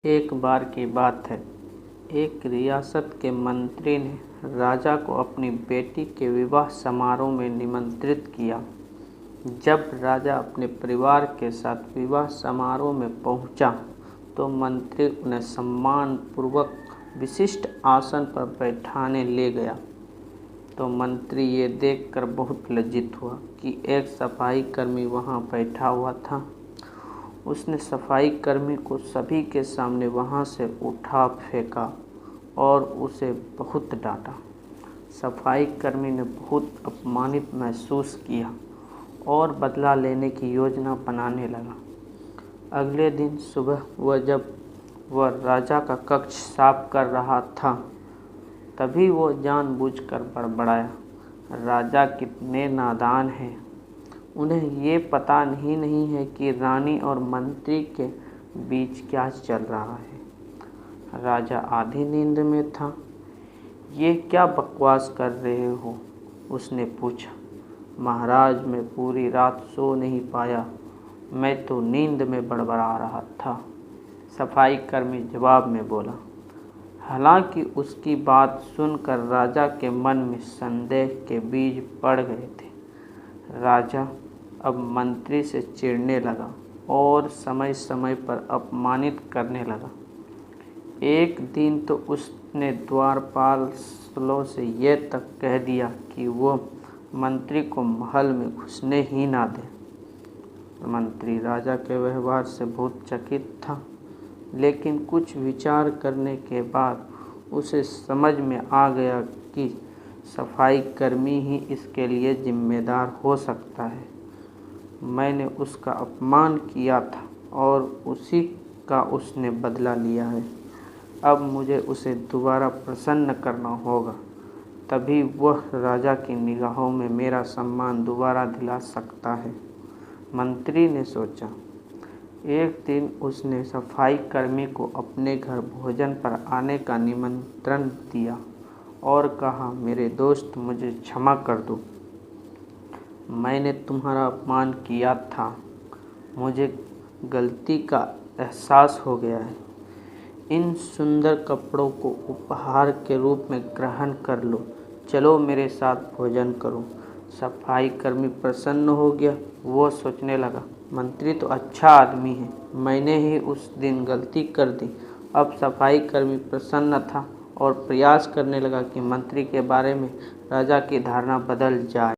एक बार की बात है, एक रियासत के मंत्री ने राजा को अपनी बेटी के विवाह समारोह में निमंत्रित किया। जब राजा अपने परिवार के साथ विवाह समारोह में पहुंचा, तो मंत्री उन्हें सम्मानपूर्वक विशिष्ट आसन पर बैठाने ले गया। तो मंत्री ये देखकर बहुत लज्जित हुआ कि एक सफाई कर्मी वहां बैठा हुआ था। उसने सफाई कर्मी को सभी के सामने वहां से उठा फेंका और उसे बहुत डांटा। सफाई कर्मी ने बहुत अपमानित महसूस किया और बदला लेने की योजना बनाने लगा। अगले दिन सुबह जब वह राजा का कक्ष साफ कर रहा था, तभी वो जानबूझकर बड़बड़ाया, राजा कितने नादान हैं। उन्हें ये पता नहीं है कि रानी और मंत्री के बीच क्या चल रहा है। राजा आधी नींद में था। ये क्या बकवास कर रहे हो? उसने पूछा। महाराज, मैं पूरी रात सो नहीं पाया, मैं तो नींद में बड़बड़ा रहा था, सफाई कर्मी जवाब में बोला। हालांकि उसकी बात सुनकर राजा के मन में संदेह के बीज पड़ गए थे। राजा अब मंत्री से चिढ़ने लगा और समय समय पर अपमानित करने लगा। एक दिन तो उसने द्वारपालों से यह तक कह दिया कि वो मंत्री को महल में घुसने ही ना दे। मंत्री राजा के व्यवहार से बहुत चकित था, लेकिन कुछ विचार करने के बाद उसे समझ में आ गया कि सफाई कर्मी ही इसके लिए जिम्मेदार हो सकता है। मैंने उसका अपमान किया था और उसी का उसने बदला लिया है। अब मुझे उसे दोबारा प्रसन्न करना होगा, तभी वह राजा की निगाहों में मेरा सम्मान दोबारा दिला सकता है, मंत्री ने सोचा। एक दिन उसने सफाई कर्मी को अपने घर भोजन पर आने का निमंत्रण दिया और कहा, मेरे दोस्त, मुझे क्षमा कर दो, मैंने तुम्हारा अपमान किया था, मुझे गलती का एहसास हो गया है। इन सुंदर कपड़ों को उपहार के रूप में ग्रहण कर लो, चलो मेरे साथ भोजन करो। सफाई कर्मी प्रसन्न हो गया। वो सोचने लगा, मंत्री तो अच्छा आदमी है, मैंने ही उस दिन गलती कर दी। अब सफाई कर्मी प्रसन्न था और प्रयास करने लगा कि मंत्री के बारे में राजा की धारणा बदल जाए।